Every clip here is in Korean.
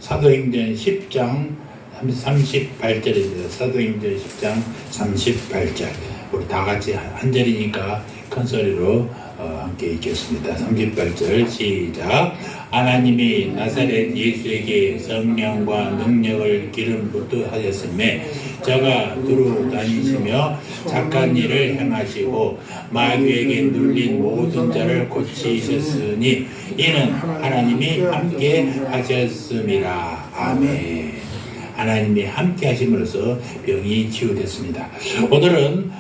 사도행전 10장 38절입니다. 사도행전 10장 38절. 우리 다 같이 한 절이니까 큰 소리로 함께 읽겠습니다. 38절 시작. 하나님이 나사렛 예수에게 성령과 능력을 기름 붓듯하셨음에 저가 두루 다니시며 착한 일을 행하시고 마귀에게 눌린 모든 자를 고치셨으니 이는 하나님이 함께 하셨음이라. 아멘. 하나님이 함께 하심으로써 병이 치유됐습니다. 오늘은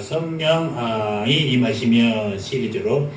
성령이 임하시면 시리즈로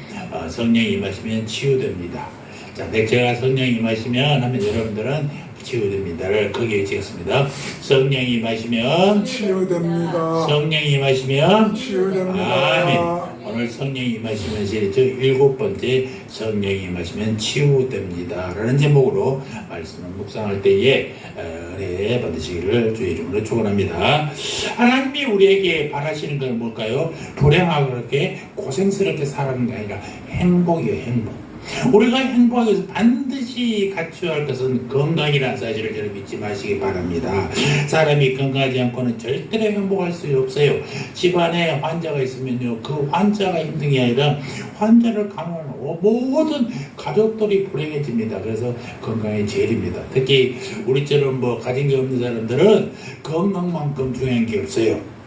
성령이 임하시면 치유됩니다. 자, 제가 성령이 임하시면 하면 여러분들은 치유됩니다를 거기에 찍었습니다. 성령이 임하시면 치유됩니다. 성령이 임하시면 치유됩니다. 아멘. 오늘 성령이 임하시면 시리즈 7번째 성령이 임하시면 치유됩니다 라는 제목으로 말씀을 묵상할 때에 은혜 받으시기를 주의 이름으로 축원합니다. 하나님이 우리에게 바라시는 건 뭘까요? 불행하고 그렇게 고생스럽게 살아가는 게 아니라 행복이에요. 행복. 우리가 행복하기 위해서 반드시 갖춰야 할 것은 건강이라는 사실을 저는 믿지 마시기 바랍니다. 사람이 건강하지 않고는 절대로 행복할 수 없어요. 집안에 환자가 있으면요, 그 환자가 힘든 게 아니라 환자를 강요하는 모든 가족들이 불행해집니다. 그래서 건강이 제일입니다. 특히 우리처럼 가진 게 없는 사람들은 건강만큼 중요한 게 없어요.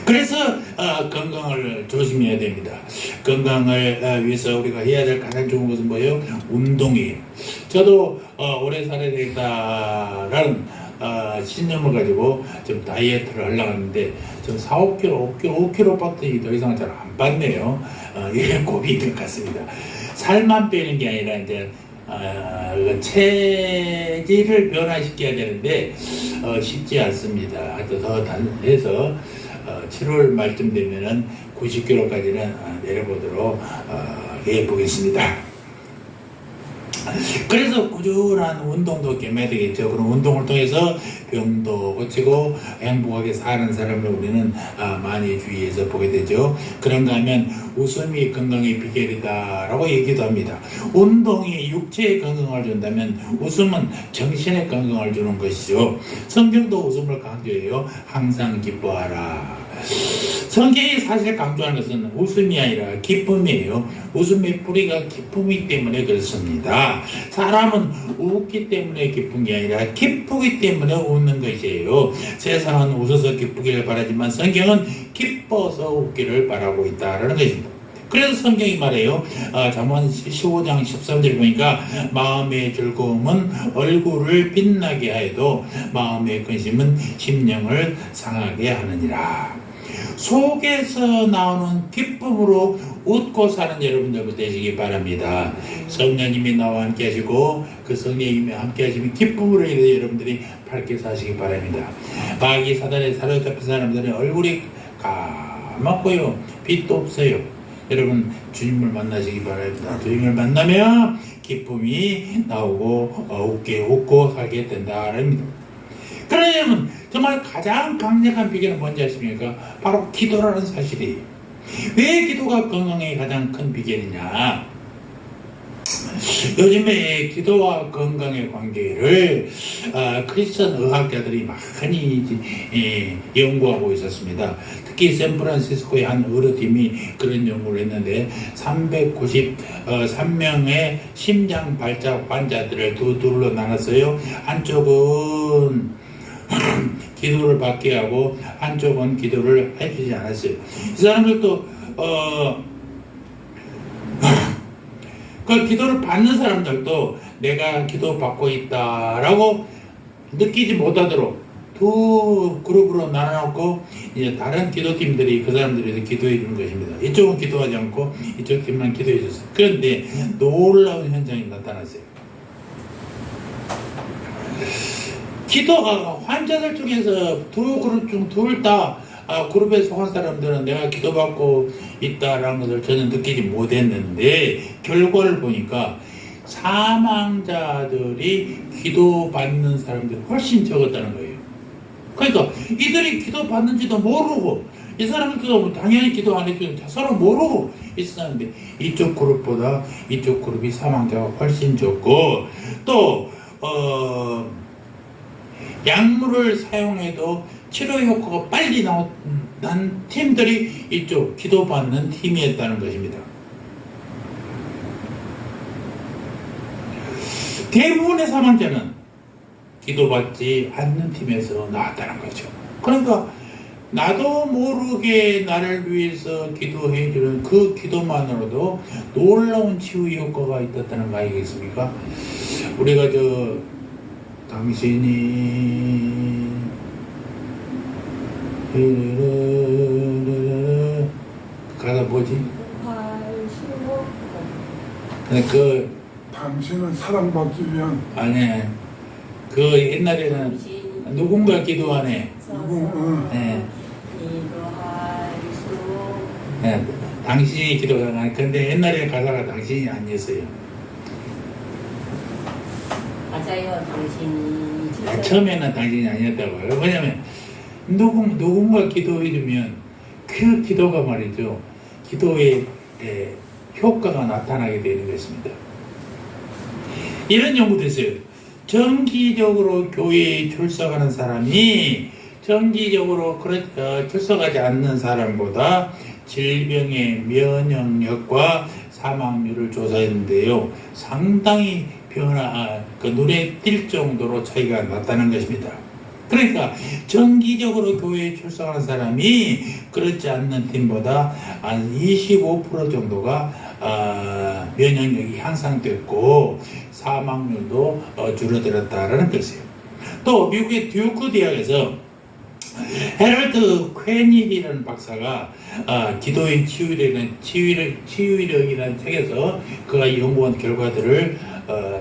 그래서 건강을 조심해야 됩니다. 건강을 위해서 우리가 해야 될 가장 좋은 것은 뭐예요? 운동이에요. 저도 오래 살아야 되겠다라는 신념을 가지고 좀 다이어트를 하려고 하는데 좀 4-5kg, 5kg밖에 더 이상 잘 안 빠네요. 이게 고민이 될 것 같습니다. 살만 빼는 게 아니라 이제 체질을 변화시켜야 되는데 쉽지 않습니다. 더 해서 7월 말쯤 되면은 90kg까지는 내려보도록 해보겠습니다. 그래서 꾸준한 운동도 겸해야 되겠죠. 그런 운동을 통해서 병도 고치고 행복하게 사는 사람을 우리는 많이 주위에서 보게 되죠. 그런가 하면 웃음이 건강의 비결이다라고 얘기도 합니다. 운동이 육체의 건강을 준다면 웃음은 정신의 건강을 주는 것이죠. 성경도 웃음을 강조해요. 항상 기뻐하라. 성경이 사실 강조하는 것은 웃음이 아니라 기쁨이에요. 웃음의 뿌리가 기쁨이기 때문에 그렇습니다. 사람은 웃기 때문에 기쁜 게 아니라 기쁘기 때문에 웃는 것이에요. 세상은 웃어서 기쁘기를 바라지만 성경은 기뻐서 웃기를 바라고 있다는 것입니다. 그래서 성경이 말해요. 잠언 15장 13절 보니까 마음의 즐거움은 얼굴을 빛나게 하여도 마음의 근심은 심령을 상하게 하느니라. 속에서 나오는 기쁨으로 웃고 사는 여러분들 되시기 바랍니다. 성령님이 나와 함께 하시고 그 성령님이 함께 하시면 기쁨으로 인해 여러분들이 밝게 사시기 바랍니다. 마귀 사단에 사로잡힌 사람들은 얼굴이 까맣고요, 빛도 없어요. 여러분 주님을 만나시기 바랍니다. 주님을 만나면 기쁨이 나오고 웃고 살게 된다랍니다. 그러려면 정말 가장 강력한 비결은 뭔지 아십니까? 바로 기도라는 사실이에요. 왜 기도가 건강에 가장 큰 비결이냐? 요즘에 기도와 건강의 관계를 크리스천 의학자들이 많이 연구하고 있었습니다. 특히 샌프란시스코의 한 의료팀이 그런 연구를 했는데 393명의 심장 발작 환자들을 두 둘로 나눴어요. 한쪽은 기도를 받게 하고 한쪽은 기도를 해주지 않았어요. 이 사람들도 그 기도를 받는 사람들도 내가 기도 받고 있다라고 느끼지 못하도록 두 그룹으로 나눠놓고 이제 다른 기도팀들이 그 사람들에게 기도해 주는 것입니다. 이쪽은 기도하지 않고 이쪽 팀만 기도해 줬어요. 그런데 놀라운 현상이 나타났어요. 기도가 환자들 중에서 두 그룹 중 둘 다 그룹에 속한 사람들은 내가 기도받고 있다라는 것을 저는 느끼지 못했는데 결과를 보니까 사망자들이 기도받는 사람들이 훨씬 적었다는 거예요. 그러니까 이들이 기도받는지도 모르고 이 사람은 그 당연히 기도 안 해주는 서로 모르고 있었는데 이쪽 그룹보다 이쪽 그룹이 사망자가 훨씬 적고 또 약물을 사용해도 치료 효과가 빨리 난 팀들이 이쪽 기도받는 팀이었다는 것입니다. 대부분의 사망자는 기도받지 않는 팀에서 나왔다는 거죠. 그러니까 나도 모르게 나를 위해서 기도해주는 그 기도만으로도 놀라운 치유 효과가 있었다는 거 아니겠습니까? 우리가 당신이 가사 뭐지? 당신은 사랑받기 위한 아니 그 옛날에는 누군가 기도하네. 네. 네, 당신이 기도하네. 근데 옛날에 가사가 당신이 아니었어요. 맞아요, 당신이. 처음에는 당신이 아니었다고요. 왜냐면 누군가 기도해주면 그 기도가 말이죠. 기도의 효과가 나타나게 되는 것입니다. 이런 연구도 있어요. 정기적으로 교회에 출석하는 사람이 정기적으로 출석하지 않는 사람보다 질병의 면역력과 사망률을 조사했는데요. 상당히 눈에 띌 정도로 차이가 났다는 것입니다. 그러니까 정기적으로 교회에 출석하는 사람이 그렇지 않는 팀보다 한 25% 정도가 면역력이 향상됐고 사망률도 줄어들었다라는 것이에요. 또 미국의 듀크 대학에서 헤럴드 퀘닐이라는 박사가 기도의 치유력이라는 책에서 그가 연구한 결과들을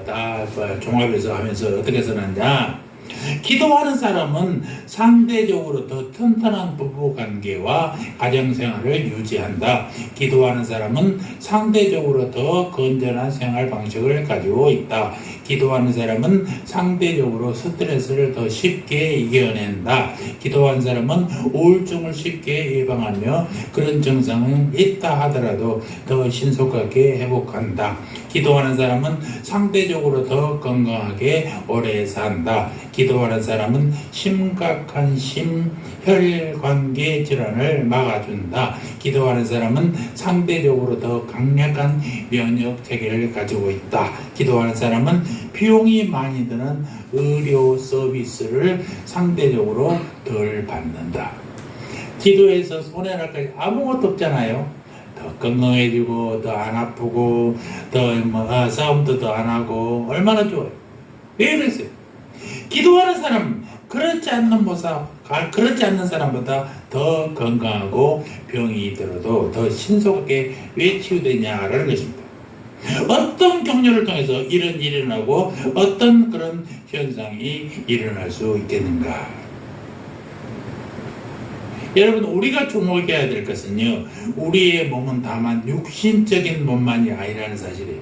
다 종합해서 하면서 어떻게 써놨냐. 기도하는 사람은 상대적으로 더 튼튼한 부부관계와 가정생활을 유지한다. 기도하는 사람은 상대적으로 더 건전한 생활 방식을 가지고 있다. 기도하는 사람은 상대적으로 스트레스를 더 쉽게 이겨낸다. 기도하는 사람은 우울증을 쉽게 예방하며 그런 증상은 있다 하더라도 더 신속하게 회복한다. 기도하는 사람은 상대적으로 더 건강하게 오래 산다. 기도하는 사람은 심각한 심혈관계 질환을 막아준다. 기도하는 사람은 상대적으로 더 강력한 면역 체계를 가지고 있다. 기도하는 사람은 비용이 많이 드는 의료 서비스를 상대적으로 덜 받는다. 기도에서 손해날 것이 아무것도 없잖아요. 더 건강해지고 더 안 아프고 더 싸움도 더 안 하고 얼마나 좋아요. 왜 그랬어요? 기도하는 사람 그렇지 않는 사람보다 더 건강하고 병이 들어도 더 신속하게 왜 치유되냐라는 것입니다. 어떤 격려를 통해서 이런 일이 일어나고 어떤 그런 현상이 일어날 수 있겠는가? 여러분, 우리가 주목해야 될 것은요, 우리의 몸은 다만 육신적인 몸만이 아니라는 사실이에요.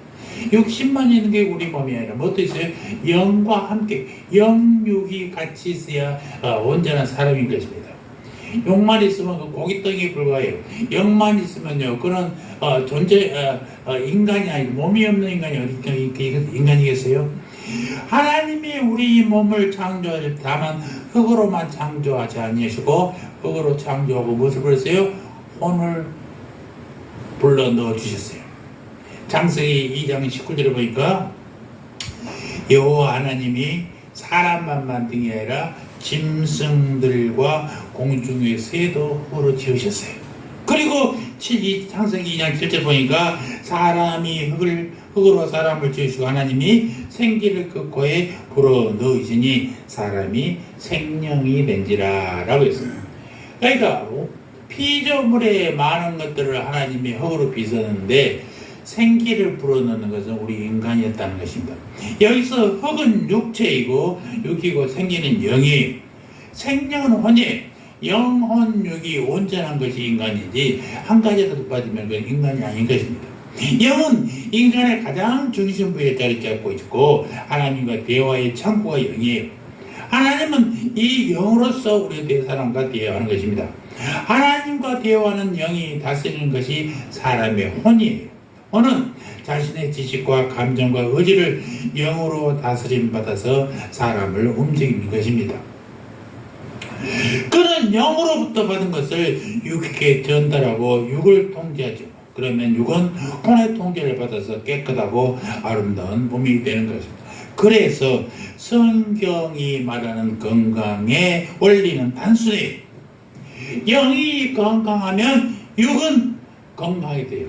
육신만 있는 게 우리 몸이 아니라 뭐도 있어요? 영과 함께 영육이 같이 있어야 온전한 사람인 것입니다. 영만 있으면 그 고깃덩이에 불과해요. 영만 있으면요, 그런 인간이 아니고 몸이 없는 인간이 어디 인간이겠어요? 하나님이 우리 몸을 창조하실 때 다만 흙으로만 창조하지 아니하시고 흙으로 창조하고 무엇을 그랬어요? 혼을 불러 넣어 주셨어요. 창세기 2장 19절에 보니까 여호와 하나님이 사람만 만든 게 아니라 짐승들과 공중의 새도 흙으로 지으셨어요. 그리고 창세기 2장 7절 보니까 사람이 흙으로 사람을 지으시고 하나님이 생기를 그 코에 불어 넣으시니 사람이 생명이 된지라 라고 했어요. 그러니까 피조물의 많은 것들을 하나님이 흙으로 빚었는데 생기를 불어넣는 것은 우리 인간이었다는 것입니다. 여기서 흙은 육체이고 육이고 생기는 영이에요. 생명은 혼이에요. 영혼 육이 온전한 것이 인간이지 한 가지라도 빠지면 그건 인간이 아닌 것입니다. 영은 인간의 가장 중심부에 자리 잡고 있고 하나님과 대화의 창구가 영이에요. 하나님은 이 영으로서 우리에 대해 사람과 대화하는 것입니다. 하나님과 대화하는 영이 다스리는 것이 사람의 혼이에요. 혼은 자신의 지식과 감정과 의지를 영으로 다스림 받아서 사람을 움직이는 것입니다. 그는 영으로부터 받은 것을 육에게 전달하고 육을 통제하죠. 그러면 육은 혼의 통제를 받아서 깨끗하고 아름다운 몸이 되는 것입니다. 그래서 성경이 말하는 건강의 원리는 단순해요. 영이 건강하면 육은 건강하게 돼요.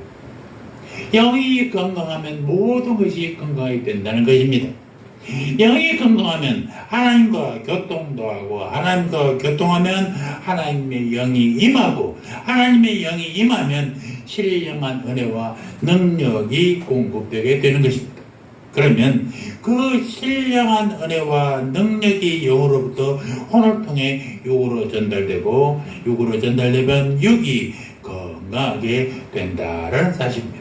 영이 건강하면 모든 것이 건강하게 된다는 것입니다. 영이 건강하면 하나님과 교통도 하고, 하나님과 교통하면 하나님의 영이 임하고, 하나님의 영이 임하면 신령한 은혜와 능력이 공급되게 되는 것입니다. 그러면 그 신령한 은혜와 능력이 영으로부터 혼을 통해 육으로 전달되고, 육으로 전달되면 육이 건강하게 된다는 사실입니다.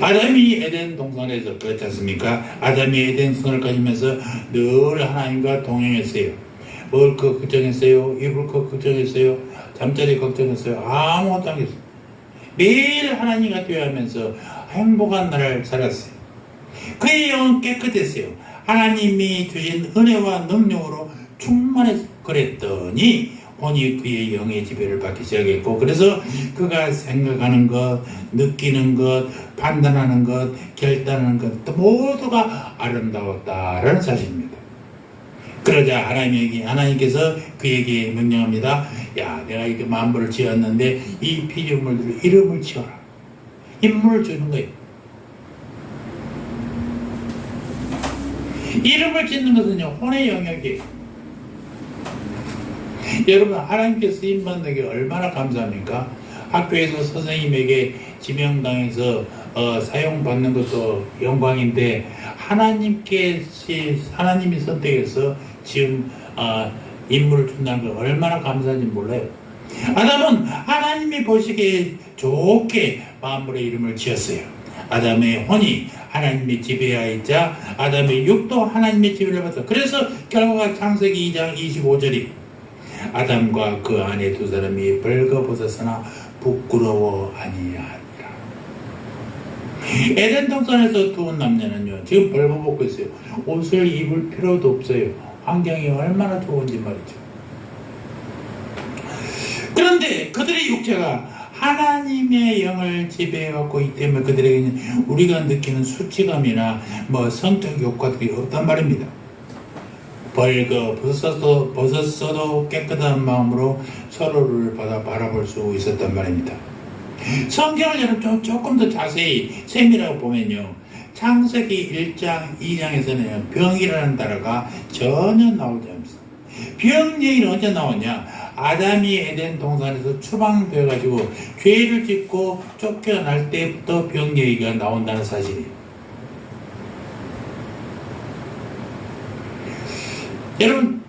아담이 에덴 동산에서 그렇지 않습니까? 아담이 에덴 동산을 가지면서 늘 하나님과 동행했어요. 먹을 것 걱정했어요. 입을 것 걱정했어요. 잠자리 걱정했어요. 아무것도 안 했어요. 매일 하나님과 대화하면서 행복한 날을 살았어요. 그의 영은 깨끗했어요. 하나님이 주신 은혜와 능력으로 충만해서 그랬더니 혼이 그의 영의 지배를 받기 시작했고, 그래서 그가 생각하는 것, 느끼는 것, 판단하는 것, 결단하는 것 모두가 아름다웠다라는 사실입니다. 그러자 하나님께서 그에게 명령합니다. 야, 내가 이렇게 만물을 지었는데 이 피조물들을 이름을 지어라. 인물을 주는 거예요. 이름을 짓는 것은요, 혼의 영역이에요. 여러분, 하나님께 쓰임받는 게 얼마나 감사합니까? 학교에서 선생님에게 지명당해서 사용받는 것도 영광인데, 하나님이 선택해서 지금 인물을 준다는 걸 얼마나 감사한지 몰라요. 아담은 하나님이 보시기에 좋게 만물의 이름을 지었어요. 아담의 혼이 하나님의 지배하였자 아담의 육도 하나님의 지배를 받았다. 그래서 결과가 창세기 2장 25절이 아담과 그 아내 두 사람이 벌거벗었으나 부끄러워 아니하니라. 에덴 동산에서 두 남녀는요, 지금 벌거벗고 있어요. 옷을 입을 필요도 없어요. 환경이 얼마나 좋은지 말이죠. 그런데 그들의 육체가 하나님의 영을 지배해갖고 있기 때문에 그들에게는 우리가 느끼는 수치감이나 성적 효과들이 없단 말입니다. 벗었어도 깨끗한 마음으로 서로를 바라볼 수 있었단 말입니다. 성경을 여러분 조금 더 자세히 세밀하게 보면요, 창세기 1장 2장에서는 병이라는 단어가 전혀 나오지 않습니다. 병 얘기는 언제 나오냐? 아담이 에덴 동산에서 추방되어가지고 죄를 짓고 쫓겨날 때부터 병 얘기가 나온다는 사실이에요. 여러분,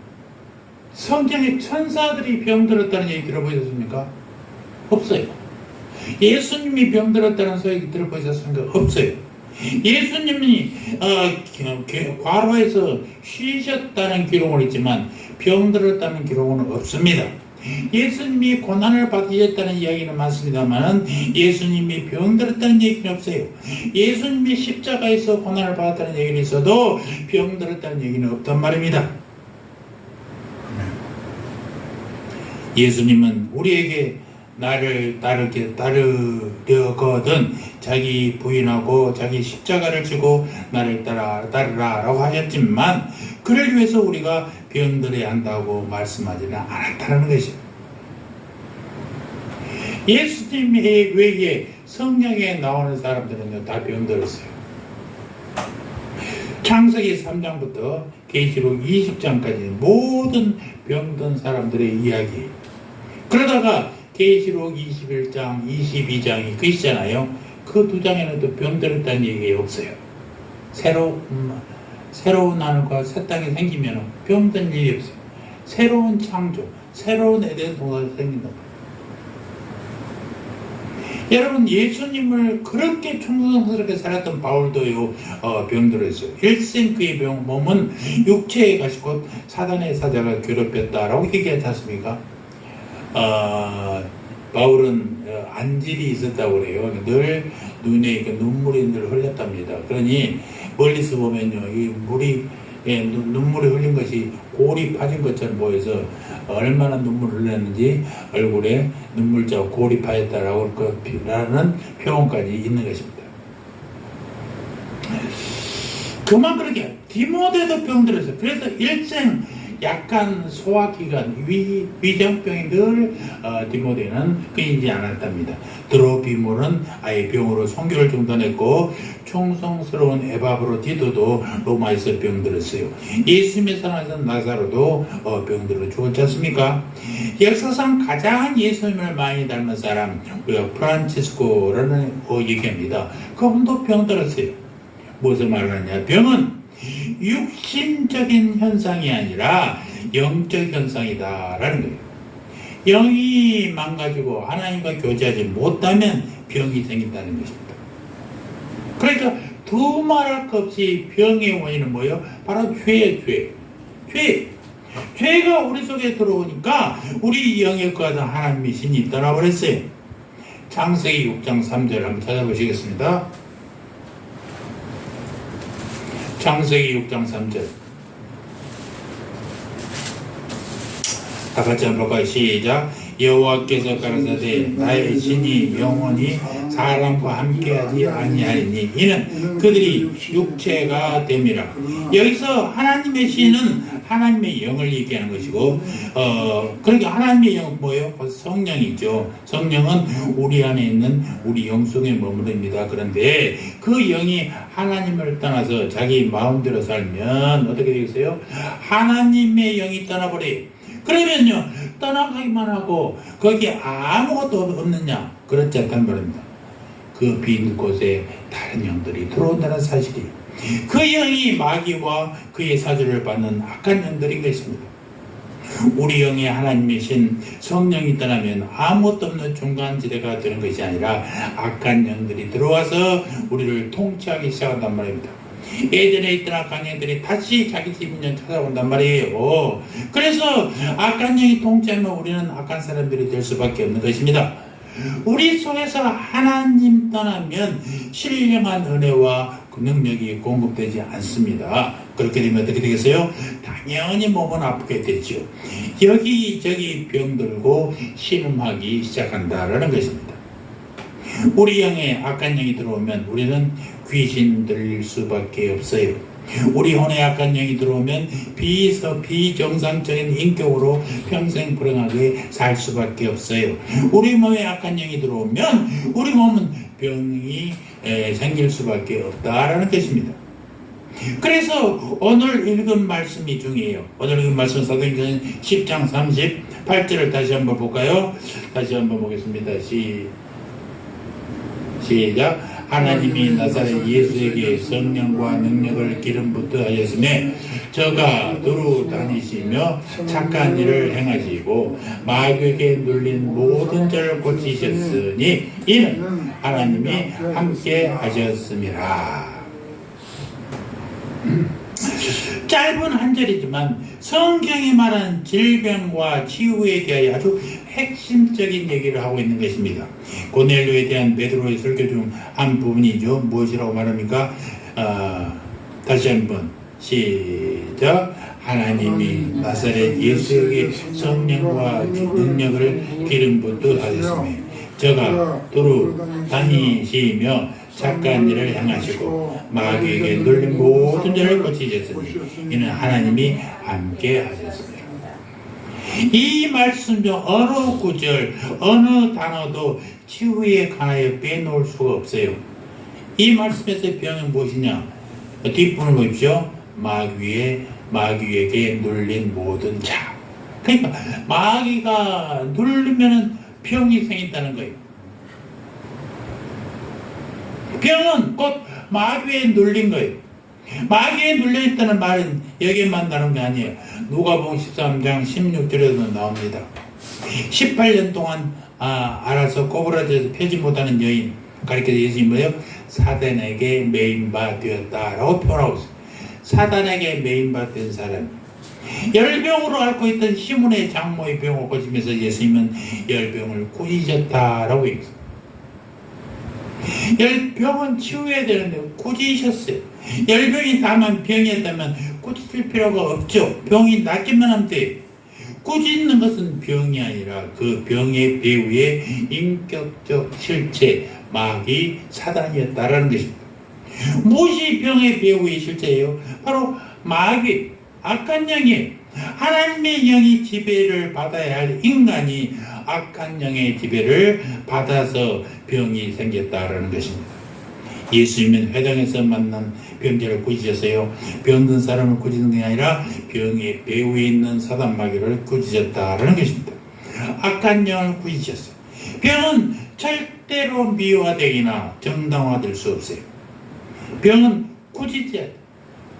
성경에 천사들이 병들었다는 얘기 들어보셨습니까? 없어요. 예수님이 병들었다는 소리 들어보셨습니까? 없어요. 예수님이 과로에서 쉬셨다는 기록은 있지만 병들었다는 기록은 없습니다. 예수님이 고난을 받으셨다는 이야기는 많습니다만 예수님이 병들었다는 얘기는 없어요. 예수님이 십자가에서 고난을 받았다는 얘기는 있어도 병들었다는 얘기는 없단 말입니다. 예수님은 우리에게 나를 따르려거든 자기 부인하고 자기 십자가를 지고 나를 따르라라고 하셨지만, 그를 위해서 우리가 병들어야 한다고 말씀하지는 않았다는 것입니다. 예수님 외에 성경에 나오는 사람들은요, 다 병들었어요. 창세기 3장부터 계시록 20장까지 모든 병든 사람들의 이야기예요. 그러다가 계시록 21장, 22장이 끝이잖아요. 그 두 장에는 또 병들었다는 얘기 없어요. 새로운 하늘과 새 땅이 생기면 병든 일이 없어요. 새로운 창조, 새로운 에덴 동산이 생긴다. 여러분, 예수님을 그렇게 충성스럽게 살았던 바울도요, 병들었어요. 일생 그의 몸은 육체에 가시 곧 사단의 사자가 괴롭혔다라고 얘기하지 않습니까? 바울은 안질이 있었다고 그래요. 늘 눈에 눈물이 늘 흘렸답니다. 그러니 멀리서 보면요, 이 물이 눈물이 흘린 것이 골이 파진 것처럼 보여서 얼마나 눈물을 흘렸는지 얼굴에 눈물자국 골이 파였다라고 라는 표현까지 있는 것입니다. 그만 그렇게 디모데도 병들었어요. 그래서 일생 약간 소화기관 위장병이 늘 디모데는 끊이지 않았답니다. 드로피몰은 아예 병으로 선교를 중단했고 충성스러운 에바브로디도도 로마에서 병들었어요. 예수님의 사랑하던 나사로도 병들어 죽었지 않습니까? 역사상 가장 예수님을 많이 닮은 사람 우리가 프란치스코라는 얘기합니다. 그분도 병들었어요. 무슨 말을 하냐? 병은 육신적인 현상이 아니라 영적 현상이다라는 거예요. 영이 망가지고 하나님과 교제하지 못하면 병이 생긴다는 것입니다. 그러니까 두말할 것 없이 병의 원인은 뭐예요? 바로 죄예요. 죄가 우리 속에 들어오니까 우리 영에 거하던 하나님의 신이 떠나버렸어요. 창세기 6장 3절 한번 찾아보시겠습니다. 창세기 6장 3절 다 같이 한번 볼까요? 시작. 여호와께서 가라사대 나의 신이 영원히 사람과 함께하지 아니하리니 이는 그들이 육체가 됨이라. 여기서 하나님의 신은 하나님의 영을 얘기하는 것이고 그러니까 하나님의 영은 뭐예요? 성령이죠. 성령은 우리 안에 있는 우리 영 속에 머무릅니다. 그런데 그 영이 하나님을 떠나서 자기 마음대로 살면 어떻게 되겠어요? 하나님의 영이 떠나버려요. 그러면요, 떠나가기만 하고 거기에 아무것도 없느냐? 그렇지 않단 말입니다. 그 빈 곳에 다른 영들이 들어온다는 사실이에요. 그 영이 마귀와 그의 사주를 받는 악한 영들인 것입니다. 우리 영이 하나님의 신 성령이 떠나면 아무것도 없는 중간지대가 되는 것이 아니라 악한 영들이 들어와서 우리를 통치하기 시작한단 말입니다. 예전에 있던 악한 영들이 다시 자기 집인년 찾아온단 말이에요. 그래서 악한 영이 통치하면 우리는 악한 사람들이 될 수밖에 없는 것입니다. 우리 속에서 하나님 떠나면 신령한 은혜와 그 능력이 공급되지 않습니다. 그렇게 되면 어떻게 되겠어요? 당연히 몸은 아프게 되죠. 여기저기 병들고 신음하기 시작한다라는 것입니다. 우리 영에 악한 영이 들어오면 우리는 귀신 들릴 수밖에 없어요. 우리 혼에 악한 영이 들어오면 비정상적인 인격으로 평생 불행하게 살 수밖에 없어요. 우리 몸에 악한 영이 들어오면 우리 몸은 병이 생길 수밖에 없다라는 것입니다. 그래서 오늘 읽은 말씀이 중요해요. 오늘 읽은 말씀 사도행전 10장 38절을 다시 한번 볼까요? 다시 한번 보겠습니다. 시작. 하나님이 나사렛 예수에게 성령과 능력을 기름 붓게 하셨으며 저가 두루 다니시며 착한 일을 행하시고 마귀에게 눌린 모든 죄를 고치셨으니 이는 하나님이 함께 하셨음이라. 짧은 한 절이지만 성경이 말하는 질병과 치유에 대하여 아주 핵심적인 얘기를 하고 있는 것입니다. 고넬료에 대한 베드로의 설교 중 한 부분이죠. 무엇이라고 말합니까? 다시 한번 시작. 하나님이 나사렛 예수에게 성령과 능력을 기름 붓게 하셨으며 저가 두루 다니시며 착한 일을 행하시고 마귀에게 눌린 모든 죄를 고치셨으니 이는 하나님이 함께 하셨습니다. 이 말씀 중 어느 구절, 어느 단어도 치유에 관하여 빼놓을 수가 없어요. 이 말씀에서 병은 무엇이냐? 뒷부분을 보십시오. 마귀에게 눌린 모든 자. 그러니까 마귀가 누르면 병이 생긴다는 거예요. 병은 곧 마귀에 눌린 거예요. 마귀에 눌려있다는 말은 여기에만 나오는 게 아니에요. 누가복음 13장 16절에도 나옵니다. 18년 동안 알아서 꼬부라져서 펴지 못하는 여인 가리켜서 예수님은 뭐예요? 사단에게 메인바 되었다라고 표현하고 있어요. 사단에게 메인바 된 사람, 열병으로 앓고 있던 시몬의 장모의 병을 고치면서 예수님은 열병을 꾸짖었다라고 얘기했어요. 열병은 치유해야 되는데 꾸짖으셨어요. 열병이 다만 병이었다면 꾸짖을 필요가 없죠. 병이 낫기만 하면 돼요. 꾸짖는 것은 병이 아니라 그 병의 배후의 인격적 실체, 마귀, 사단이었다라는 것입니다. 무엇이 병의 배후의 실체예요? 바로 마귀, 악한 영이에요. 하나님의 영이 지배를 받아야 할 인간이 악한 영의 지배를 받아서 병이 생겼다라는 것입니다. 예수님은 회당에서 만난 병자를 꾸짖으셨어요. 병든 사람을 꾸짖는 게 아니라 병의 배후에 있는 사단 마귀를 꾸짖었다라는 것입니다. 악한 영을 꾸짖으셨어요. 병은 절대로 미화되거나 정당화될 수 없어요. 병은 꾸짖어야 돼요.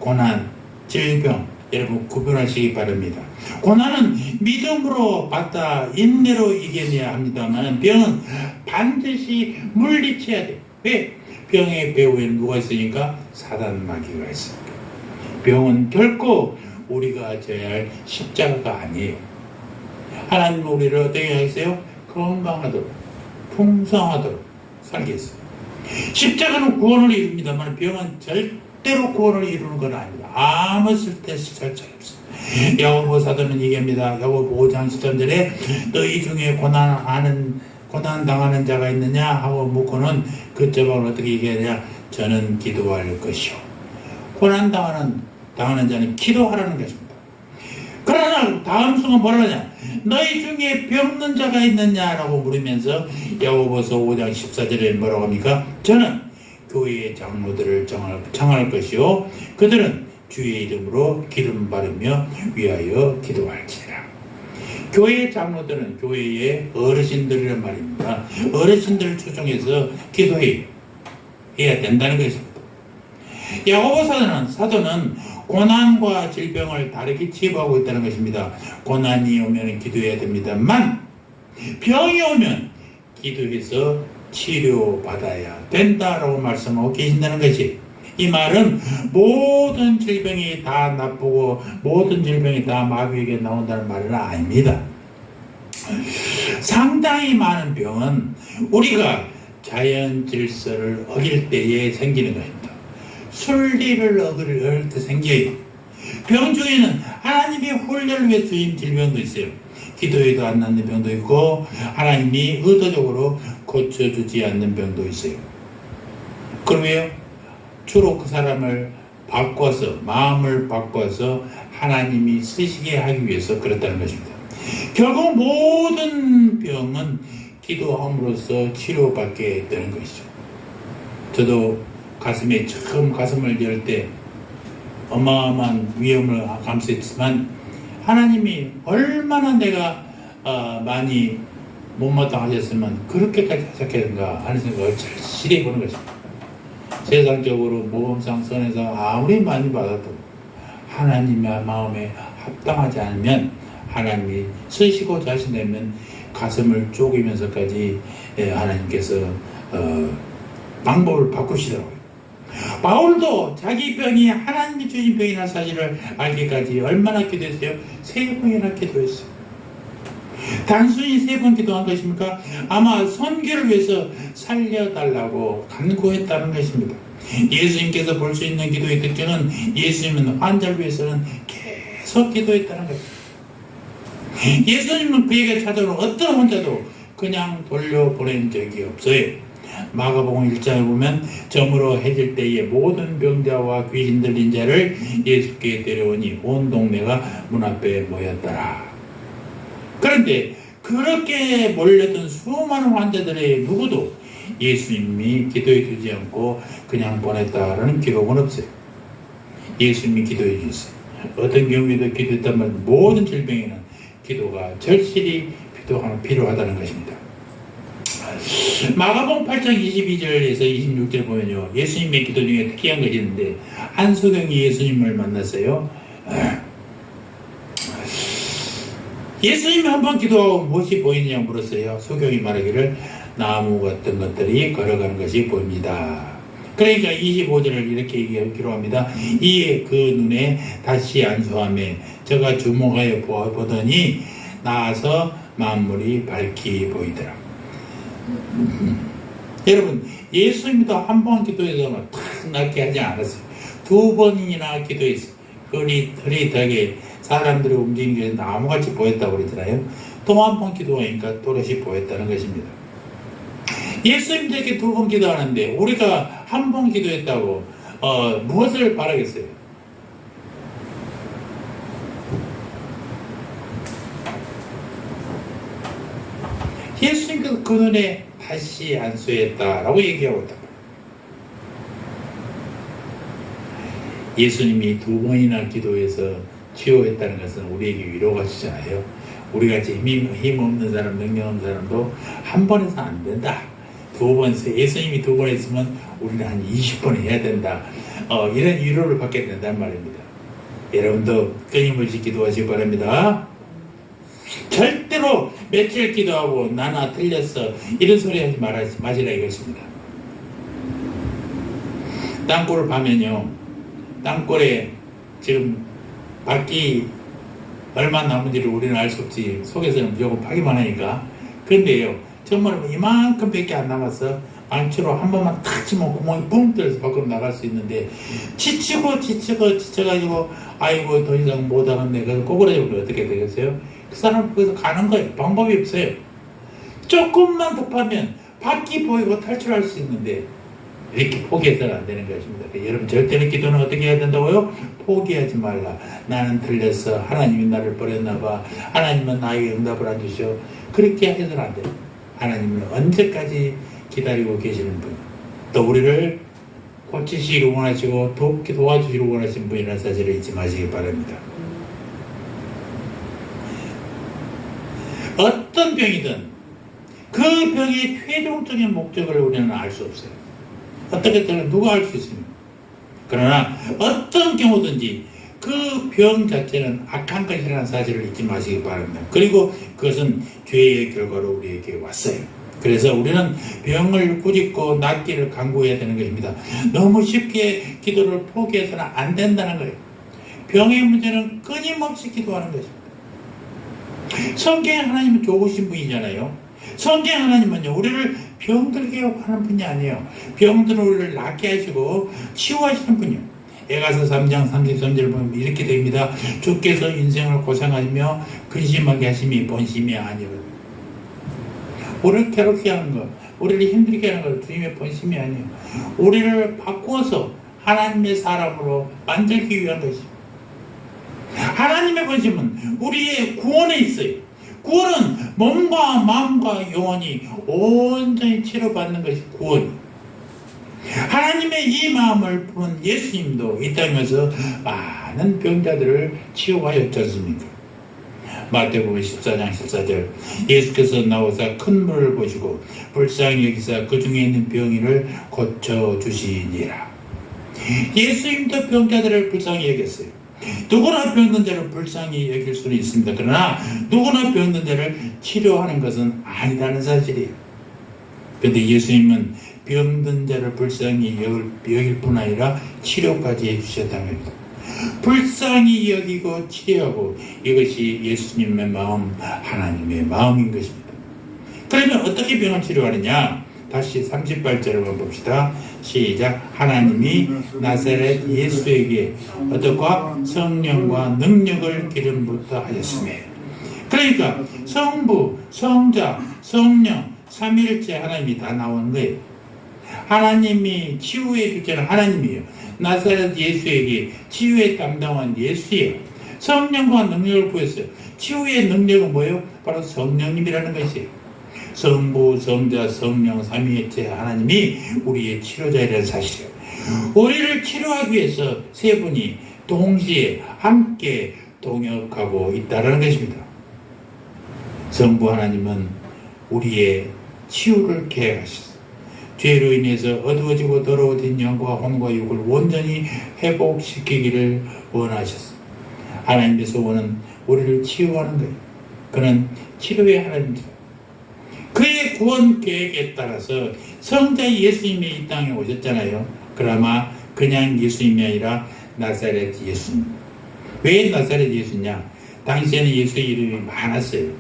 고난, 질병, 여러분 구별하시기 바랍니다. 고난은 믿음으로 받다 인내로 이겨내야 합니다만 병은 반드시 물리쳐야 돼요. 왜? 병의 배후에는 누가 있으니까? 사단 마귀가 있습니다. 병은 결코 우리가 져야 할 십자가가 아니에요. 하나님은 우리를 어떻게 하겠어요? 건강하도록 풍성하도록 살게 했어요. 십자가는 구원을 이룹니다만 병은 절대로 구원을 이루는 건 아닙니다. 아무 쓸데없어요. 야고보 사도는 얘기합니다. 야고보 5장 13절에 너희 중에 고난 당하는 자가 있느냐 하고 묻고는 그 저방을 어떻게 얘기하냐? 저는 기도할 것이요. 고난 당하는 자는 기도하라는 것입니다. 그러나 다음 순간 뭐라 하냐? 너희 중에 병든 자가 있느냐라고 물으면서 야고보서 5장 14절에 뭐라고 합니까? 저는 교회의 장로들을 청할 것이요 그들은 주의 이름으로 기름 바르며 위하여 기도할지니라. 교회의 장로들은 교회의 어르신들이란 말입니다. 어르신들을 초청해서 기도해야 된다는 것입니다. 야고보 사도는 고난과 질병을 다르게 치부하고 있다는 것입니다. 고난이 오면 기도해야 됩니다만 병이 오면 기도해서 치료받아야 된다라고 말씀하고 계신다는 것이, 이 말은 모든 질병이 다 나쁘고 모든 질병이 다 마귀에게 나온다는 말은 아닙니다. 상당히 많은 병은 우리가 자연 질서를 어길 때에 생기는 것입니다. 순리를 어길 때 생겨요. 병 중에는 하나님의 훈련을 위해 주신 질병도 있어요. 기도해도 안 낫는 병도 있고 하나님이 의도적으로 고쳐주지 않는 병도 있어요. 그럼 왜요? 주로 그 사람을 바꿔서, 마음을 바꿔서 하나님이 쓰시게 하기 위해서 그렇다는 것입니다. 결국 모든 병은 기도함으로써 치료받게 되는 것이죠. 저도 처음 가슴을 열 때 어마어마한 위험을 감수했지만 하나님이 얼마나 내가 많이 못마땅하셨으면 그렇게까지 하셨겠는가 하는 생각을 절실히 보는 것입니다. 세상적으로 모험상 선에서 아무리 많이 받아도 하나님의 마음에 합당하지 않으면 하나님이 쓰시고자 하신다면 가슴을 쪼개면서까지 하나님께서 방법을 바꾸시더라고요. 바울도 자기 병이 하나님이 주신 병이라는 사실을 알기까지 얼마나 기도했어요? 3번이나 기도했어요. 단순히 3번 기도한 것입니까? 아마 선교를 위해서 살려달라고 간구했다는 것입니다. 예수님께서 볼 수 있는 기도의 특징은 예수님은 환자를 위해서는 계속 기도했다는 것입니다. 예수님은 그에게 찾아오는 어떤 환자도 그냥 돌려보낸 적이 없어요. 마가복음 1장에 보면 저물어 해질 때에 모든 병자와 귀신 들린 자를 예수께 데려오니 온 동네가 문 앞에 모였더라. 그런데 그렇게 몰려든 수많은 환자들의 누구도 예수님이 기도해 주지 않고 그냥 보냈다라는 기록은 없어요. 예수님이 기도해 주셨어요. 어떤 경우에도 기도했다면 모든 질병에는 기도가 절실히 필요하다는 것입니다. 마가복음 8장 22절에서 26절 보면요, 예수님의 기도 중에 특이한 것이 있는데 한소경이 예수님을 만났어요. 예수님이 한 번 기도하고 무엇이 보이느냐 물었어요. 소경이 말하기를 나무 같은 것들이 걸어가는 것이 보입니다. 그러니까 25절을 이렇게 기록합니다. 이에 그 눈에 다시 안수하며 저가 주목하여 보더니 나아서 만물이 밝히 보이더라. 여러분, 예수님도 한 번 기도해서 탁 낫게 하지 않았어요. 두 번이나 기도했어요. 흐릿하게 사람들이 움직이는 게 나무같이 보였다고 그러잖아요. 또 한 번 기도하니까 또다시 보였다는 것입니다. 예수님도 이렇게 두 번 기도하는데 우리가 한 번 기도했다고 무엇을 바라겠어요? 예수님께서 그 눈에 다시 안수했다라고 얘기하고 있다. 예수님이 두 번이나 기도해서 치유했다는 것은 우리에게 위로가 주잖아요. 우리같이 힘없는 사람, 능력 없는 사람도 한 번 해서 안 된다. 두 번, 예수님이 두 번 했으면 우리는 한 20번 해야 된다. 이런 위로를 받게 된다는 말입니다. 여러분도 끊임없이 기도하시기 바랍니다. 절대로 며칠 기도하고 나나 틀렸어 이런 소리 하지 마시라 이것입니다. 땅굴을 파면요, 땅굴에 지금 밖이 얼마 남은지를 우리는 알 수 없지. 속에서는 무조건 파기만 하니까. 그런데요, 정말 이만큼 밖에 안 남았어. 망치로 한 번만 탁 치면 구멍이 뿡 뚫려서 밖으로 나갈 수 있는데 지쳐가지고 아이고 더 이상 못하겠네. 그래서 꼬꾸라지면 어떻게 되겠어요? 그 사람은 거기서 가는 거예요. 방법이 없어요. 조금만 더 파면 밖이 보이고 탈출할 수 있는데 이렇게 포기해서는 안 되는 것입니다. 여러분, 절대로 기도는 어떻게 해야 된다고요? 포기하지 말라. 나는 틀렸어. 하나님이 나를 버렸나 봐. 하나님은 나에게 응답을 안 주셔. 그렇게 해서는 안 돼요. 하나님은 언제까지 기다리고 계시는 분, 또 우리를 고치시기를 원하시고 도와주시기를 원하시는 분이라는 사실을 잊지 마시기 바랍니다. 어떤 병이든 그 병의 최종적인 목적을 우리는 알 수 없어요. 어떻게 때문에 누가 알 수 있습니까? 그러나 어떤 경우든지 그 병 자체는 악한 것이라는 사실을 잊지 마시기 바랍니다. 그리고 그것은 죄의 결과로 우리에게 왔어요. 그래서 우리는 병을 꾸짖고 낫기를 간구해야 되는 것입니다. 너무 쉽게 기도를 포기해서는 안 된다는 거예요. 병의 문제는 끊임없이 기도하는 것입니다. 성경에 하나님은 좋으신 분이잖아요. 성경 하나님은요, 우리를 병들게 하는 분이 아니에요. 병들은 우리를 낫게 하시고 치유하시는 분이요. 에가서 3장 33절 보면 이렇게 됩니다. 주께서 인생을 고생하시며 근심하게 하심이 본심이 아니거든요. 우리를 괴롭게 하는 것, 우리를 힘들게 하는 것, 주님의 본심이 아니에요. 우리를 바꾸어서 하나님의 사람으로 만들기 위한 것입니다. 하나님의 본심은 우리의 구원에 있어요. 구원은 몸과 마음과 영혼이 온전히 치료받는 것이 구원이에요. 하나님의 이 마음을 푼 예수님도 이 땅에서 많은 병자들을 치유하였지 않습니까? 마태복음 14장 14절, 예수께서 나오사 큰 물을 보시고 불쌍히 여기사 그 중에 있는 병인을 고쳐주시니라. 예수님도 병자들을 불쌍히 여겼어요. 누구나 병든 자를 불쌍히 여길 수는 있습니다. 그러나 누구나 병든 자를 치료하는 것은 아니라는 사실이에요. 그런데 예수님은 병든 자를 불쌍히 여길 뿐 아니라 치료까지 해주셨다는 겁니다. 불쌍히 여기고 치료하고, 이것이 예수님의 마음, 하나님의 마음인 것입니다. 그러면 어떻게 병을 치료하느냐? 다시 38절을 한번 봅시다. 시작. 하나님이 나사렛 예수에게 어떻과 성령과 능력을 기름부터 하셨으며. 그러니까 성부, 성자, 성령, 삼위일체 하나님이 다 나오는 거예요. 하나님이 치유의 주체는 하나님이에요. 나사렛 예수에게 치유의 담당한 예수예요. 성령과 능력을 부였어요. 치유의 능력은 뭐예요? 바로 성령님이라는 것이에요. 성부, 성자, 성령, 삼위일체 하나님이 우리의 치료자이라는 사실이에요. 우리를 치료하기 위해서 세 분이 동시에 함께 동역하고 있다는 것입니다. 성부 하나님은 우리의 치유를 계획하셨어요. 죄로 인해서 어두워지고 더러워진 영과 혼과 육을 온전히 회복시키기를 원하셨어요. 하나님의 소원은 우리를 치유하는 거예요. 그는 치료의 하나님이다. 그의 구원 계획에 따라서 성자 예수님이 이 땅에 오셨잖아요. 그나마 그냥 예수님이 아니라 나사렛 예수님. 왜 나사렛 예수냐? 당시에는 예수의 이름이 많았어요.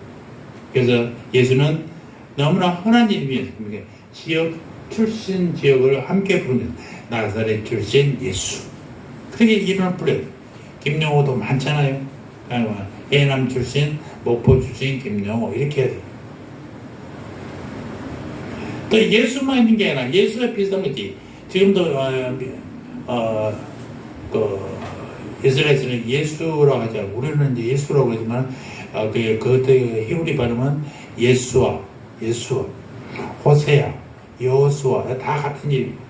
그래서 예수는 너무나 흔한 이름이었습니다. 지역 출신 지역을 함께 부르는 나사렛 출신 예수. 그렇게 이름을 불러요. 김영호도 많잖아요. 해남 출신, 목포 출신 김영호 이렇게 해야 돼요. 또 예수만 있는 게 아니라 예수가 비슷한 거지. 지금도 이스라엘에서는 예수라고 하죠. 우리는 이제 예수라고 하지만 그때 히브리 발음은 예수와 호세야, 여호수아 다 같은 이름입니다.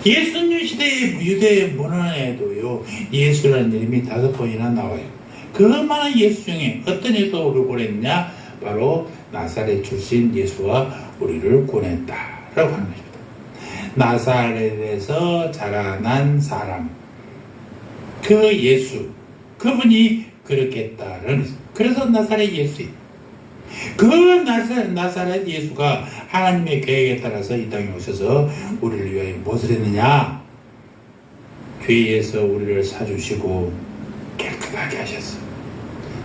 예수님 시대의 유대 문헌에도요 예수라는 이름이 5번이나 나와요. 그 많은 예수 중에 어떤 예수가 우리를 구원했냐? 바로 나사렛 출신 예수가 우리를 구원했다라고 하는 것입니다. 나사렛에서 자라난 사람, 그 예수, 그분이 그렇게 했다라는 것입니다. 그래서 나사렛 예수입니다. 그 나사렛 예수가 하나님의 계획에 따라서 이 땅에 오셔서 우리를 위하여 무엇을 했느냐? 죄에서 우리를 사주시고 깨끗하게 하셨어요.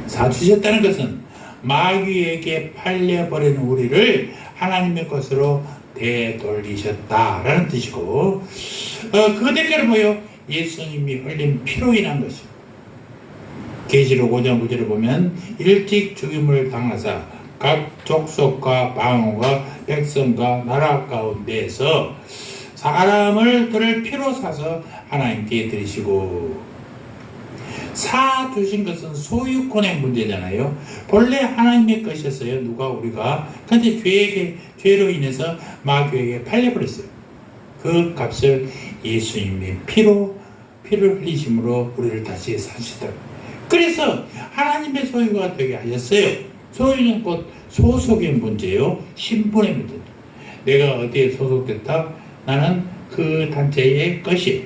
사주셨다는 것은 마귀에게 팔려버린 우리를 하나님의 것으로 되돌리셨다라는 뜻이고, 그 대가로 뭐요? 예수님이 흘린 피로 인한 것입니다. 계시록 5장 9절을 보면 일찍 죽임을 당하사 각 족속과 방언과 백성과 나라 가운데에서 사람을 그를 피로 사서 하나님께 드리시고, 사 주신 것은 소유권의 문제잖아요. 본래 하나님의 것이었어요. 우리가. 그런데 죄로 인해서 마귀에게 팔려버렸어요. 그 값을 예수님의 피를 흘리심으로 우리를 다시 사시더라. 그래서 하나님의 소유가 되게 하셨어요. 소유는 곧 소속의 문제예요. 신분의 문제. 내가 어디에 소속됐다? 나는 그 단체의 것이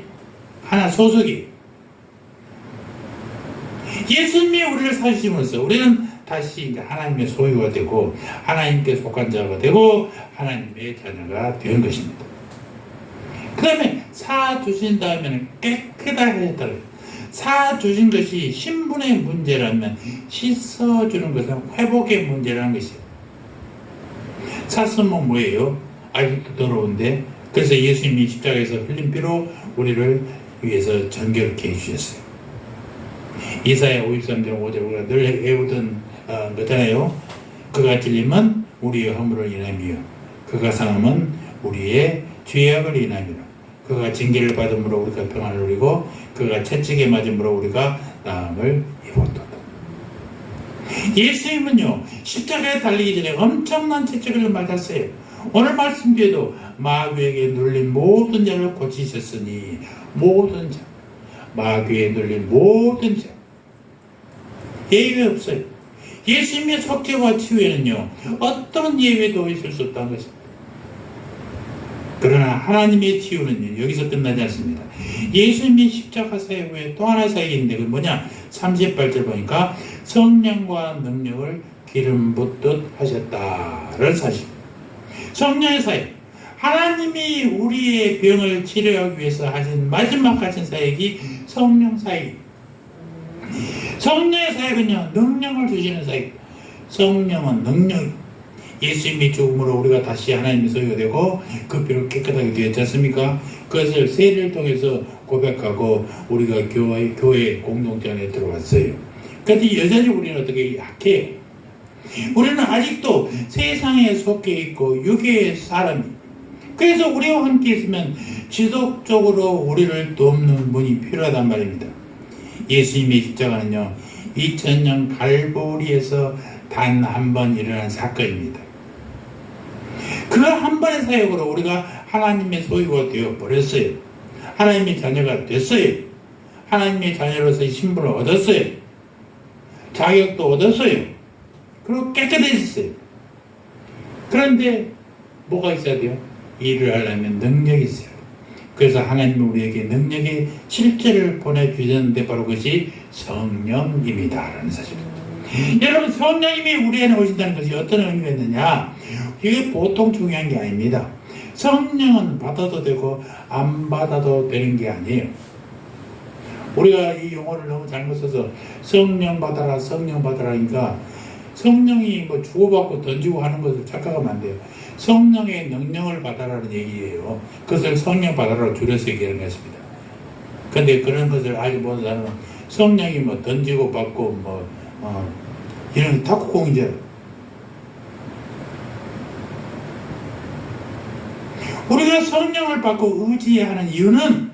하나 소속이에요. 예수님이 우리를 사주심으로써 우리는 다시 이제 하나님의 소유가 되고 하나님께 속한 자가 되고 하나님의 자녀가 되는 것입니다. 그 다음에 사 주신 다음에는 깨끗하게 하셨다. 사 주신 것이 신분의 문제라면 씻어주는 것은 회복의 문제라는 것이에요. 샀으면 뭐예요? 아직도 더러운데, 그래서 예수님이 십자가에서 흘린 피로 우리를 위해서 정결케 해주셨어요. 이사야 53장 5절 우리가 늘 외우던 거잖아요. 그가 찔림은 우리의 허물을 인함이요 그가 상함은 우리의 죄악을 인함이라. 그가 징계를 받음으로 우리가 평안을 누리고 그가 채찍에 맞음으로 우리가 나음을 입었도다. 예수님은요 십자가에 달리기 전에 엄청난 채찍을 맞았어요. 오늘 말씀 뒤에도 마귀에게 눌린 모든 자를 고치셨으니 모든 자, 마귀에 눌린 모든 자, 예외 없어요. 예수님의 속죄와 치유에는요 어떤 예외도 있을 수 없다는 것입니다. 그러나 하나님의 치유는 여기서 끝나지 않습니다. 예수님이 십자가 사역 후에 또 하나 사역이 있는데 그게 뭐냐? 38절 보니까 성령과 능력을 기름 붓듯 하셨다는 사실. 성령의 사역. 하나님이 우리의 병을 치료하기 위해서 하신 마지막 하신 사역이 성령 사역입니다. 성령의 사역은요 능력을 주시는 사역. 성령은 능력. 예수님이 죽음으로 우리가 다시 하나님의 소유가 되고 그 피로 깨끗하게 되었지 않습니까? 그것을 세례를 통해서 고백하고 우리가 교회 공동체 안에 들어왔어요. 그런데 여전히 우리는 어떻게 약해요. 우리는 아직도 세상에 속해 있고 육의 사람이. 그래서 우리와 함께 있으면 지속적으로 우리를 돕는 분이 필요하단 말입니다. 예수님의 십자가는요 2000년 갈보리에서 단 한 번 일어난 사건입니다. 그 한 번의 사역으로 우리가 하나님의 소유가 되어 버렸어요. 하나님의 자녀가 됐어요. 하나님의 자녀로서의 신분을 얻었어요. 자격도 얻었어요. 그리고 깨끗해졌어요. 그런데 뭐가 있어야 돼요? 일을 하려면 능력이 있어요. 그래서 하나님은 우리에게 능력의 실제를 보내주셨는데 바로 그것이 성령입니다 라는 사실입니다. 여러분, 성령님이 우리 안에 오신다는 것이 어떤 의미가 있느냐? 이게 보통 중요한 게 아닙니다. 성령은 받아도 되고 안 받아도 되는 게 아니에요. 우리가 이 용어를 너무 잘못 써서 성령 받아라 하니까 성령이 뭐 주고받고 던지고 하는 것을 착각하면 안 돼요. 성령의 능력을 받아라는 얘기예요. 그것을 성령 받아라로 줄여서 얘기하는 것입니다. 근데 그런 것을 알지 못하는 사람은 성령이 뭐 던지고 받고 이런 탁구공이죠. 우리가 성령을 받고 의지하는 이유는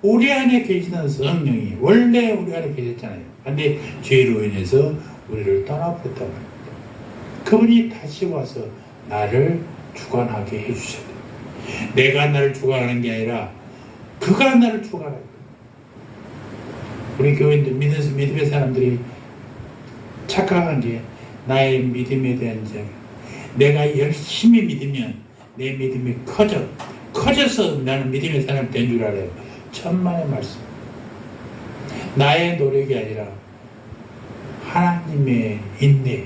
우리 안에 계시는 성령이 원래 우리 안에 계셨잖아요. 근데 죄로 인해서 우리를 떠나버렸단 말입니다. 그분이 다시 와서 나를 주관하게 해주셔야 돼요. 내가 나를 주관하는 게 아니라 그가 나를 주관하는 거예요. 우리 교인들, 믿음의 사람들이 착각한 게 나의 믿음에 대한 이야기. 내가 열심히 믿으면 내 믿음이 커져서 나는 믿음의 사람이 된 줄 알아요. 천만의 말씀. 나의 노력이 아니라 하나님의 인내.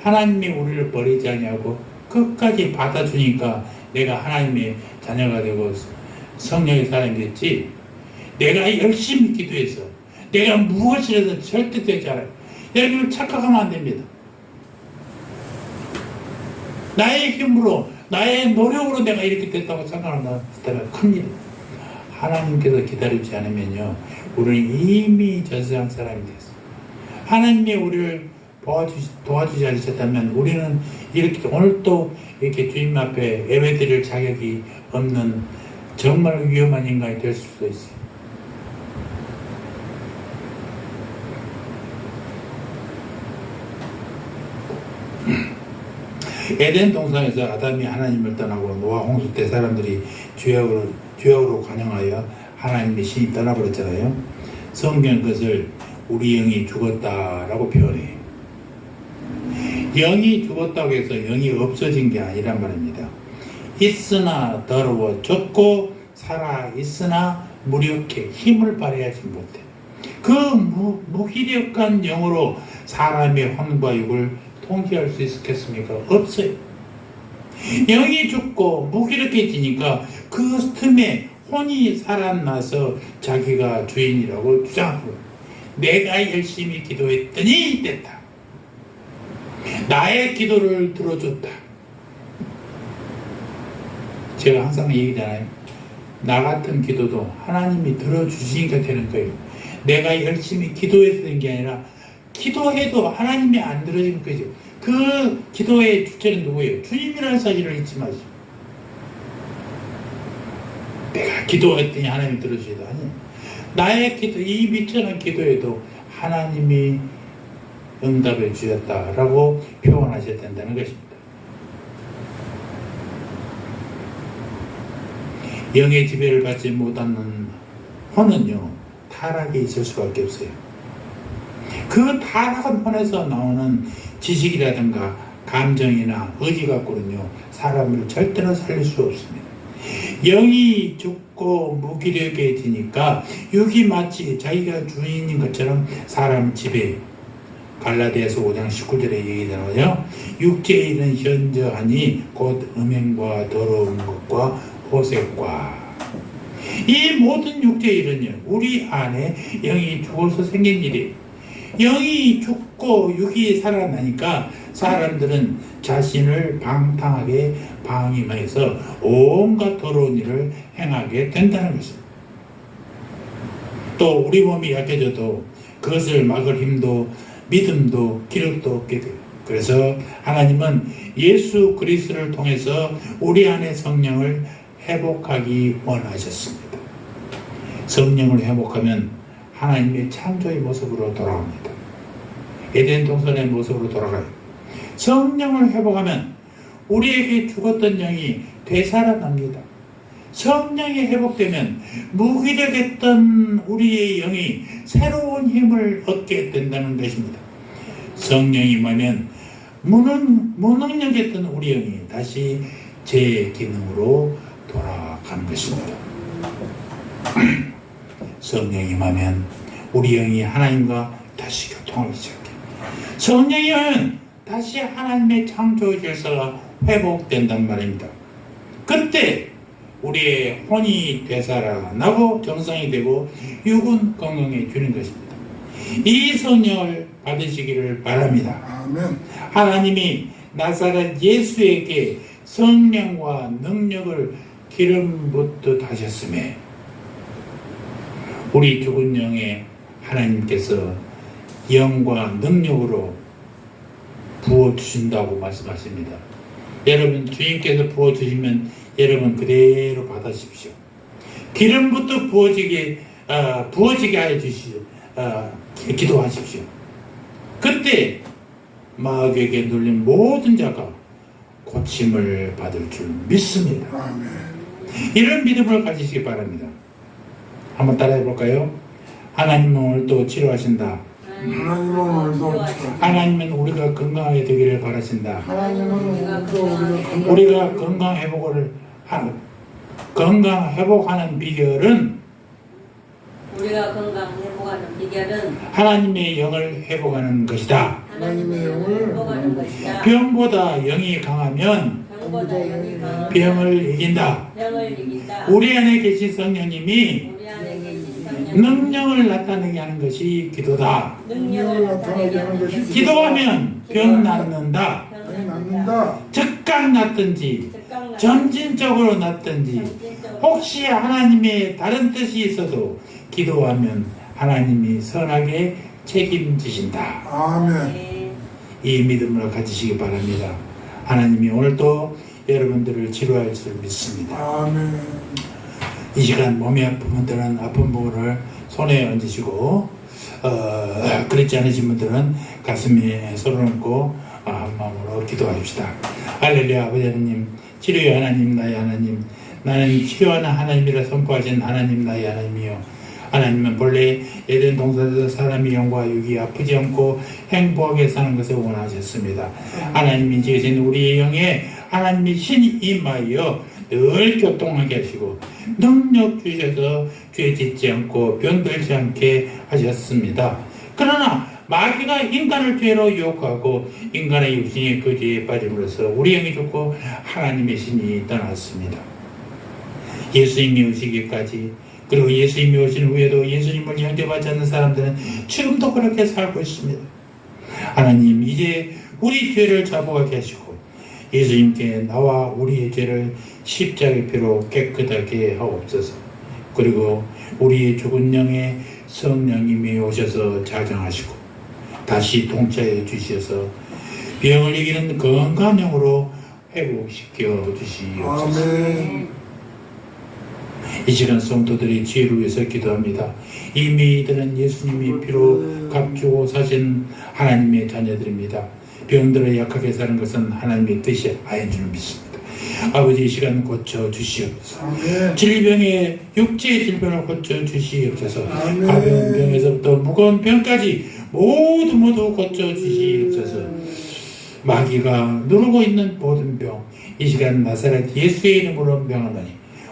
하나님이 우리를 버리지 않냐고 끝까지 받아주니까 내가 하나님의 자녀가 되고 성령의 사람이 됐지. 내가 열심히 기도해서 내가 무엇이라도 절대 되지 않아요. 여러분 착각하면 안 됩니다. 나의 힘으로 나의 노력으로 내가 이렇게 됐다고 생각한다면 큽니다. 하나님께서 기다리지 않으면요 우리는 이미 저 세상 사람이 됐어요. 하나님이 우리를 도와주지 않으셨다면 우리는 이렇게 오늘 또 이렇게 주님 앞에 예배드릴 자격이 없는 정말 위험한 인간이 될 수도 있어요. 에덴 동산에서 아담이 하나님을 떠나고 노아 홍수 때 사람들이 죄악으로 관영하여 하나님의 신이 떠나버렸잖아요. 성경 그것을 우리 영이 죽었다라고 표현해요. 영이 죽었다고 해서 영이 없어진 게 아니란 말입니다. 있으나 더러워 좁고 살아 있으나 무력해 힘을 발휘하지 못해. 그 무기력한 영으로 사람의 혼과 육을 통제할 수 있겠습니까? 없어요. 영이 죽고 무기력해지니까 그 틈에 혼이 살아나서 자기가 주인이라고 주장하고 내가 열심히 기도했더니 됐다. 나의 기도를 들어줬다. 제가 항상 얘기잖아요. 나 같은 기도도 하나님이 들어주시니까 되는 거예요. 내가 열심히 기도해서 된 게 아니라 기도해도 하나님이 안 들어지는 거죠. 그 기도의 주체는 누구예요? 주님이라는 사실을 잊지 마시고. 내가 기도했더니 하나님이 들어주시다. 아니, 나의 기도, 이 미천한 기도에도 하나님이 응답해 주셨다라고 표현하셔야 된다는 것입니다. 영의 지배를 받지 못하는 혼은요 타락이 있을 수밖에 없어요. 그 타락한 혼에서 나오는 지식이라든가 감정이나 의지 갖고는요 사람을 절대로 살릴 수 없습니다. 영이 죽고 무기력해지니까 육이 마치 자기가 주인인 것처럼 사람 지배해요. 갈라디아서 5장 19절에 얘기되나요? 육체의 일은 현저하니 곧 음행과 더러운 것과 호색과 이 모든 육체의 일은요 우리 안에 영이 죽어서 생긴 일이에요. 영이 죽고 육이 살아나니까 사람들은 자신을 방탕하게 방임해서 온갖 더러운 일을 행하게 된다는 것입니다. 또 우리 몸이 약해져도 그것을 막을 힘도 믿음도 기력도 없게 돼요. 그래서 하나님은 예수 그리스도를 통해서 우리 안에 성령을 회복하기 원하셨습니다. 성령을 회복하면 하나님의 창조의 모습으로 돌아옵니다. 에덴 동산의 모습으로 돌아가요. 성령을 회복하면 우리에게 죽었던 영이 되살아납니다. 성령이 회복되면 무기력했던 우리의 영이 새로운 힘을 얻게 된다는 것입니다. 성령이 임하면 무능력했던 우리 영이 다시 제 기능으로 돌아가는 것입니다. 성령이 임하면 우리 영이 하나님과 다시 교통하기 시작해요. 성령이 오면 다시 하나님의 창조 질서가 회복된단 말입니다. 그때 우리의 혼이 되살아나고 정상이 되고 육은 건강해지는 것입니다. 이 성령을 받으시기를 바랍니다. 아멘. 하나님이 나사렛 예수에게 성령과 능력을 기름 붓듯 하셨음에 우리 죽은 영에 하나님께서 영과 능력으로 부어주신다고 말씀하십니다. 여러분 주님께서 부어주시면 여러분 그대로 받으십시오. 기름부터 부어지게 하여 주시오. 기도하십시오. 그때 마귀에게 눌린 모든 자가 고침을 받을 줄 믿습니다. 아멘. 이런 믿음을 가지시기 바랍니다. 한번 따라해 볼까요? 하나님은 오늘도 치료하신다. 하나님은 오늘도 하나님은 우리가 건강하게 되기를 바라신다. 하나님은 오늘도 우리가 건강 회복하는 비결은 우리가 건강 회복하는 비결은 하나님의 영을 회복하는 것이다. 하나님의 영을 회복하는 것이다. 병보다 영이 강하면 병보다 영이 강하면 병을 이긴다. 병을 이긴다. 우리 안에 계신 성령님이 우리 안에 계신 성령 능력을 나타내게 하는 것이 기도다. 능력을 나타내게 하는 것이 기도하면 병 낫는다. 병이 낫는다. 즉각 낫든지 즉각 점진적으로 낫든지 점진적으로 혹시 하나님의 다른 뜻이 있어도 기도하면 하나님이 선하게 책임지신다. 아멘. 네. 이 믿음을 가지시기 바랍니다. 하나님이 오늘도 여러분들을 치료할 줄 믿습니다. 아멘. 이 시간 몸이 아픈 분들은 아픈 부분을 손에 얹으시고 그렇지 않으신 분들은 가슴에 손을 얹고 한 마음으로 기도합시다. 할렐루야. 아버지 하나님, 치료의 하나님, 나의 하나님, 나는 치료하는 하나님이라 선포하신 하나님, 나의 하나님이요, 하나님은 본래 에덴 동산에서 사람이 영과 육이 아프지 않고 행복하게 사는 것을 원하셨습니다. 하나님이 지으신 우리의 영에 하나님이 신이 임하여 늘 교통하게 하시고 능력 주셔서 죄 짓지 않고 병들지 않게 하셨습니다. 그러나 마귀가 인간을 죄로 유혹하고 인간의 육신이 그 죄에 빠짐으로써 우리 영이 죽고 하나님의 신이 떠났습니다. 예수님이 오시기까지, 그리고 예수님이 오신 후에도 예수님을 영접하지 않는 사람들은 지금도 그렇게 살고 있습니다. 하나님, 이제 우리 죄를 잡아가게 하시고 예수님께 나와 우리의 죄를 십자가의 피로 깨끗하게 하옵소서. 그리고 우리의 죽은 영에 성령님이 오셔서 자정하시고 다시 통치해 주셔서 병을 이기는 건강한 영으로 회복시켜 주시옵소서. 아멘. 이 시간 성도들이 지혜를 위해서 기도합니다. 이미 이들은 예수님이 피로 값주고 사신 하나님의 자녀들입니다. 병들어 약하게 사는 것은 하나님의 뜻이 아닌 줄 믿습니다. 아버지, 이 시간 고쳐 주시옵소서. 아멘. 질병의 육체의 질병을 고쳐 주시옵소서. 아멘. 가벼운 병에서부터 무거운 병까지 모두 고쳐 주시옵소서. 마귀가 누르고 있는 모든 병, 이 시간 나사렛 예수의 이름으로 명하노니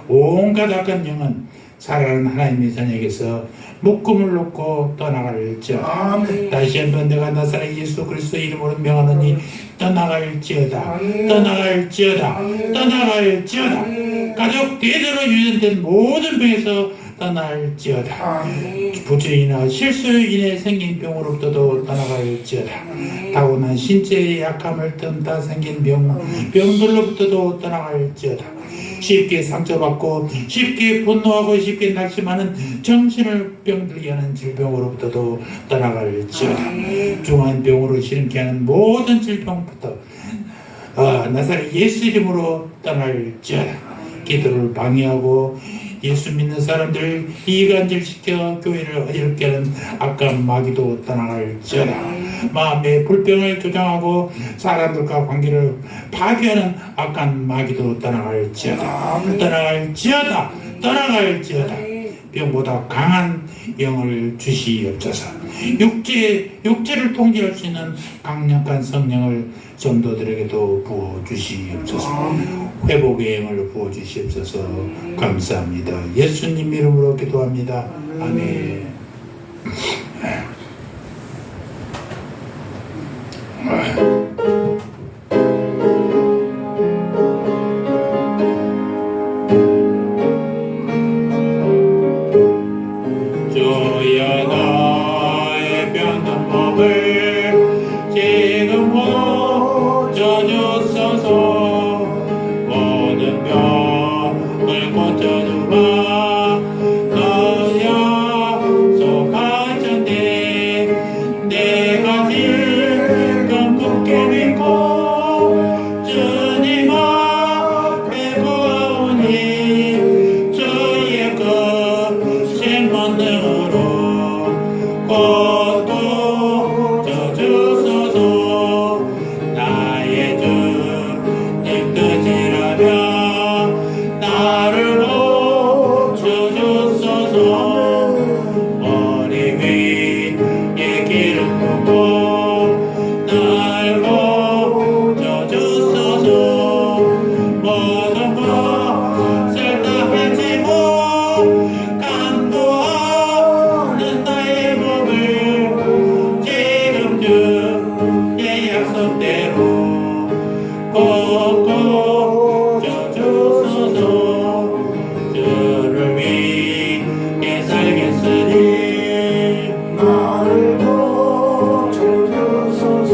온갖 악한 영은 살아가는 하나님의 자녀에게서 묶음을 놓고 떠나갈지어다. 아멘. 다시 한번 내가 나사렛 예수 그리스도의 이름으로 명하노니 떠나갈지어다. 떠나갈지어다. 떠나갈지어다. 가족 대대로 유전된 모든 병에서 떠날지어다. 아멘. 부주의나 실수로 인해 생긴 병으로부터도 떠나갈지어다. 타고난 신체의 약함을 틈타 생긴 병들로부터도 떠나갈지어다. 쉽게 상처받고 쉽게 분노하고 쉽게 낙심하는 정신을 병들게 하는 질병으로부터도 떠나갈지어다. 중한 병으로 시름케 하는 모든 질병부터 나사렛 예수 이름으로 떠날지어다. 기도를 방해하고 예수 믿는 사람들을 이간질시켜 교회를 어지럽게 하는 악한 마귀도 떠나갈지어다. 마음의 불평을 조장하고 사람들과 관계를 파괴하는 악한 마귀도 떠나갈지어다. 떠나갈지어다. 떠나갈지어다. 병보다 강한 영을 주시옵소서. 육체를 통제할 수 있는 강력한 성령을 성도들에게도 부어주시옵소서. 회복의 영을 부어주시옵소서. 감사합니다. 예수님 이름으로 기도합니다. 아멘. 주여 나의 병든 몸을 지금 고쳐주소서. 모든 병을 고쳐주마. 너야 속하셨네. 내가 지금 굳게 믿고 주님 앞에 구하오니 주의 크신 권능으로 고쳐주소서. 나의 주님 뜻이라면 나를 고쳐주소서. 머리 위에 기름 붓고 날 고쳐주소서. 모든 것을 다 헤치고 간구하는 나의 몸을 지금 주의 약속대로 고쳐주소서. 주를 위해 살겠으니 나를 고쳐주소서.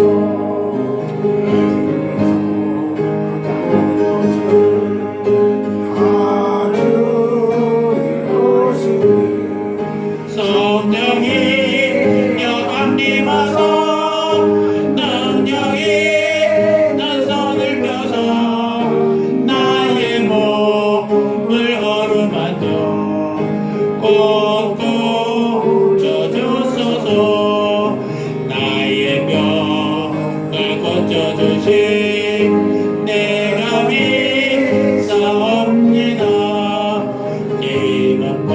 성령이 여감님하소. 능력이 난 손을 펴서 나의 몸을 어루만져 고쳐주소서. 나의 병을 고쳐주신 내가 믿사옵니다. 지금도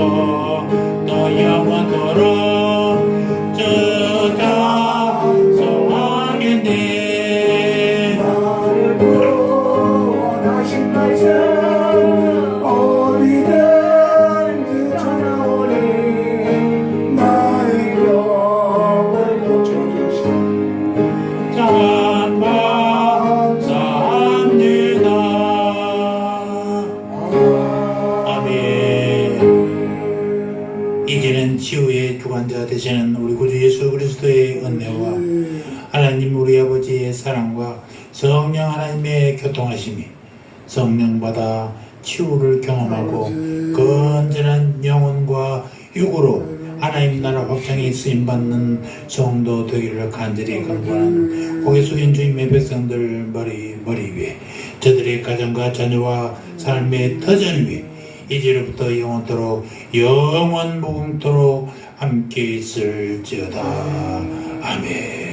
또 영원토록 주가 소하겠네. 나를 구원하신 말씀 어디든지 전하오니 나의 병을 고쳐주신 감사합니다. 아멘. 이제는 치유의 주관자 되시는 우리 구주 예수 그리스도의 은혜와 하나님 우리 아버지의 사랑과 성령 하나님의 교통하심이 성령받아 치유를 경험하고 건전한 영혼과 육으로 하나님 나라 확장에 쓰임받는 성도 되기를 간절히 간구하는 고개 숙인 주님의 백성들 머리 위에 저들의 가정과 자녀와 삶의 터전 위에 이제로부터 영원토록 영원 무궁토록 함께 있을지어다. 아멘.